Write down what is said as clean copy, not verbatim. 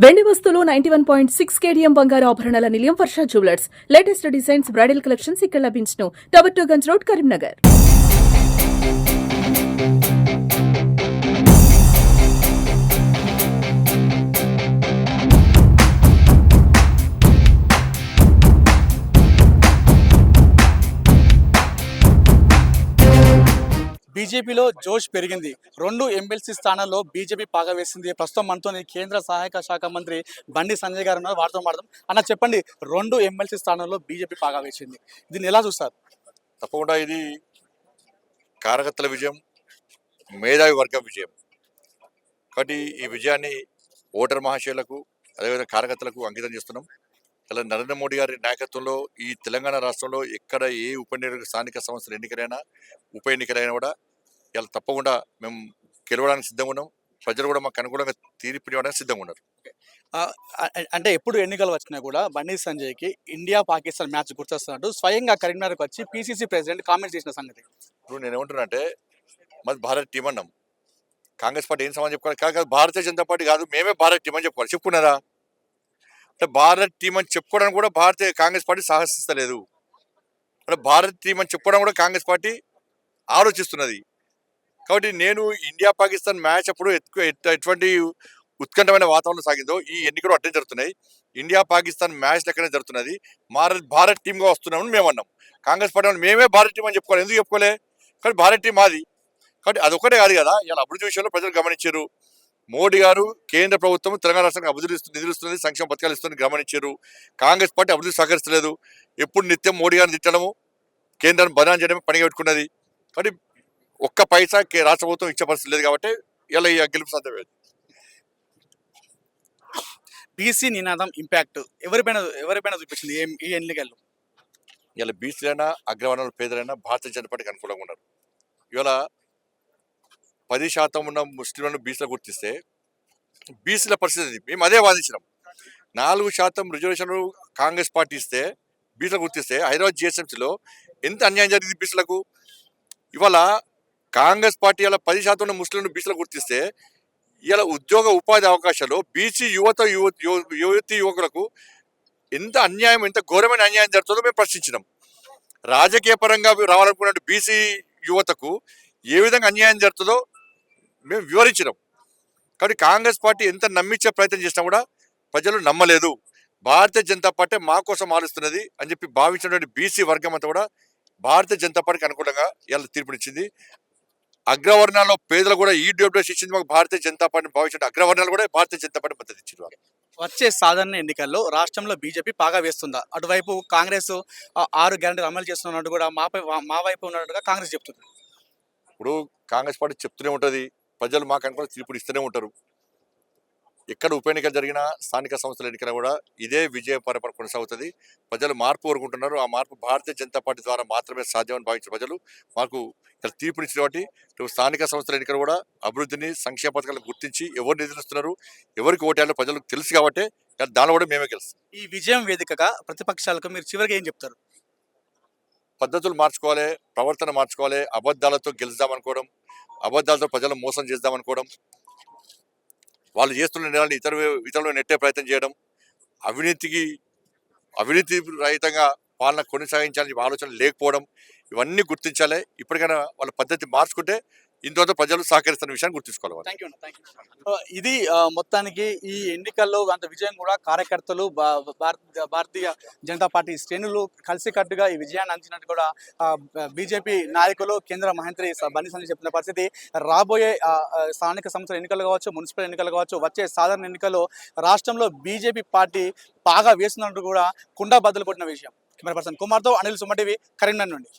వెండి వస్తువులు 91.6 కేడిఎం బంగారు ఆభరణాల నిలయం Varsha jewellers latest designs bridal collections ఇక్కడ లభించును. Tower 2 Ganj road Karimnagar. బీజేపీలో జోష్ పెరిగింది. 2 ఎమ్మెల్సీ స్థానాల్లో బీజేపీ పాగా వేసింది. ప్రస్తుతం మనతో కేంద్ర సహాయక శాఖ మంత్రి బండి సంజయ్ గారు ఉన్నారు. వారితో మాట్లాడదాం. అన్న చెప్పండి, 2 ఎమ్మెల్సీ స్థానాల్లో బీజేపీ పాగా వేసింది, దీన్ని ఎలా చూస్తారు? తప్పకుండా ఇది కార్యకర్తల విజయం, మేధావి వర్గం విజయం. కాబట్టి ఈ విజయాన్ని ఓటర్ మహాశయులకు అదేవిధంగా కార్యకర్తలకు అంకితం చేస్తున్నాం. ఇలా నరేంద్ర మోడీ గారి నాయకత్వంలో ఈ తెలంగాణ రాష్ట్రంలో ఎక్కడ ఏ స్థానిక సంస్థల ఎన్నికలైనా ఉప ఎన్నికలైనా కూడా ఇలా తప్పకుండా మేము గెలవడానికి సిద్ధంగా ఉన్నాం. ప్రజలు కూడా మాకు అనుకూలంగా తీర్పు ఇవ్వడానికి సిద్ధంగా ఉన్నారు. అంటే ఎప్పుడు ఎన్నికలు వచ్చినా కూడా బండి సంజయ్కి ఇండియా పాకిస్తాన్ మ్యాచ్ గుర్తొస్తున్నట్టు స్వయంగా కరీంనగర్కి వచ్చి పీసీసీ ప్రెసిడెంట్ కామెంట్ చేసిన సంగతి. ఇప్పుడు నేను ఏమంటున్నా అంటే మాది భారత్ టీం అన్నాం. కాంగ్రెస్ పార్టీ ఏం సమాధానం చెప్పుకోవాలి? కాదు, భారతీయ జనతా పార్టీ కాదు, మేమే భారత్ టీం అని చెప్పుకోవాలి. చెప్పుకున్నారా? అంటే భారత్ టీం అని చెప్పుకోవడానికి కూడా కాంగ్రెస్ పార్టీ సాహసిస్తలేదు. అంటే భారత్ టీం అని చెప్పుకోవడం కూడా కాంగ్రెస్ పార్టీ ఆలోచిస్తున్నది. కాబట్టి నేను ఇండియా పాకిస్తాన్ మ్యాచ్ అప్పుడు ఎటువంటి ఉత్కంఠమైన వాతావరణం సాగిందో ఈ ఎన్నికలు అట్టే జరుగుతున్నాయి. ఇండియా పాకిస్తాన్ మ్యాచ్ లెక్కనే జరుగుతున్నది. భారత్ టీంగా వస్తున్నామని మేము అన్నాం. కాంగ్రెస్ పార్టీ మేమే భారత్ టీం అని చెప్పుకోవాలి. ఎందుకు చెప్పుకోలే? కాబట్టి భారత్ టీం మాది. కాబట్టి అదొకటే కాదు కదా, ఇలా అభివృద్ధి విషయంలో ప్రజలు గమనించారు. మోడీ గారు కేంద్ర ప్రభుత్వం తెలంగాణ రాష్ట్రానికి అభివృద్ధి నిధులు ఇస్తుంది, సంక్షేమ పథకాలు ఇస్తుంది గమనించారు. కాంగ్రెస్ పార్టీ అభివృద్ధి సహకరిస్తలేదు. ఎప్పుడు నిత్యం మోడీ గారిని తిట్టడము, కేంద్రాన్ని బదనాలు చేయడమే పనిగా పెట్టుకున్నది. కాబట్టి ఒక్క పైసా రాష్ట్ర ప్రభుత్వం ఇచ్చే పరిస్థితి లేదు. కాబట్టి ఇలా ఈ గెలుపు సాధ్యమేది. బీసీ నినాదం ఇంపాక్ట్ ఎవరిపైన చూపించింది ఈ ఎన్నికల్లో? ఇలా బీసీలైనా అగ్రవర్ణాలు పేదలైనా భారతీయ జనతా పార్టీకి అనుకూలంగా ఉన్నారు. ఇవాళ 10% ఉన్న ముస్లింలను బీసీలో గుర్తిస్తే బీసీల పరిస్థితి మేము అదే వాదించినాం. 4% రిజర్వేషన్లు కాంగ్రెస్ పార్టీ ఇస్తే బీసీలో గుర్తిస్తే హైదరాబాద్ జిహెచ్ఎంసీలో ఎంత అన్యాయం జరిగింది బీసీలకు. ఇవాళ కాంగ్రెస్ పార్టీ ఇలా 10% ఉన్న ముస్లింలను బీసీలో గుర్తిస్తే ఇలా ఉద్యోగ ఉపాధి అవకాశాలు బీసీ యువతి యువకులకు ఎంత అన్యాయం, ఎంత ఘోరమైన అన్యాయం జరుగుతుందో మేము ప్రశ్నించినాం. రాజకీయ పరంగా రావాలనుకున్న బీసీ యువతకు ఏ విధంగా అన్యాయం జరుగుతుందో మేము వివరించినాం. కాబట్టి కాంగ్రెస్ పార్టీ ఎంత నమ్మించే ప్రయత్నం చేసినా కూడా ప్రజలు నమ్మలేదు. భారతీయ జనతా పార్టీ మా కోసం ఆలోచిస్తున్నది అని చెప్పి భావించినటువంటి బీసీ వర్గం అంతా కూడా భారతీయ జనతా పార్టీకి అనుకూలంగా ఇలా తీర్పునిచ్చింది. అగ్రవర్ణాల్లో పేదలు కూడా ఈడబ్ల్యూఎస్ ఇచ్చింది మాకు భారతీయ జనతా పార్టీని భావించిన అగ్రవర్ణాలు కూడా భారతీయ జనతా పార్టీ మద్దతు ఇచ్చింది. వాళ్ళు వచ్చే సాధారణ ఎన్నికల్లో రాష్ట్రంలో బీజేపీ పాగా వేస్తుందా? అటువైపు కాంగ్రెస్ 6 గ్యారెంటీలు అమలు చేస్తున్నట్టు కూడా మా వైపు ఉన్నట్టుగా కాంగ్రెస్ చెప్తుంది. ఇప్పుడు కాంగ్రెస్ పార్టీ చెప్తూనే ఉంటుంది, ప్రజలు మాకు అనుకున్న తీర్పులు ఇస్తూనే ఉంటారు. ఎక్కడ ఉప ఎన్నికలు జరిగినా స్థానిక సంస్థల ఎన్నికలు కూడా ఇదే విజయ పరంపర కొనసాగుతుంది. ప్రజలు మార్పు కోరుకుంటున్నారు. ఆ మార్పు భారతీయ జనతా పార్టీ ద్వారా మాత్రమే సాధ్యమని భావించిన ప్రజలు మాకు ఇక్కడ తీర్పునిచ్చిన వాటి స్థానిక సంస్థల ఎన్నికలు కూడా అభివృద్ధిని, సంక్షేమ పథకాలను గుర్తించి ఎవరు నిధులిస్తున్నారు, ఎవరికి ఓటేయాలో ప్రజలకు తెలుసు. కాబట్టి దానిలో కూడా మేమే గెలుస్తాం. ఈ విజయం వేదికగా ప్రతిపక్షాలకు మీరు చివరికి ఏం చెప్తారు? పద్ధతులు మార్చుకోవాలి, ప్రవర్తన మార్చుకోవాలి. అబద్ధాలతో గెలుద్దామనుకోవడం, అబద్ధాలతో ప్రజలను మోసం చేద్దామనుకోవడం, వాళ్ళు చేస్తున్న నేరాన్ని ఇతరులు నెట్టే ప్రయత్నం చేయడం, అవినీతి రహితంగా పాలన కొనసాగించాలని ఆలోచన లేకపోవడం, ఇవన్నీ గుర్తించాలి. ఇప్పటికైనా వాళ్ళ పద్ధతి మార్చుకుంటే ఇంతవరకు ప్రజలు సహకరిస్తున్న విషయాన్ని గుర్తించుకోవాలి. ఇది మొత్తానికి ఈ ఎన్నికల్లో అంత విజయం కూడా కార్యకర్తలు, భారతీయ జనతా పార్టీ శ్రేణులు కలిసికట్టుగా ఈ విజయాన్ని అందించినట్టు కూడా బీజేపీ నాయకులు, కేంద్ర మంత్రి బండి సంజయ్ చెప్పిన పరిస్థితి. రాబోయే స్థానిక సంస్థల ఎన్నికలు కావచ్చు, మున్సిపల్ ఎన్నికలు కావచ్చు, వచ్చే సాధారణ ఎన్నికల్లో రాష్ట్రంలో బీజేపీ పార్టీ పాగా వేస్తున్నట్టు కూడా కుండా బద్దలు కొట్టిన విషయం. కెమెరా పర్సన్ కుమార్తో అనిల్ సుమటివి, కరీంనగర్ నుండి.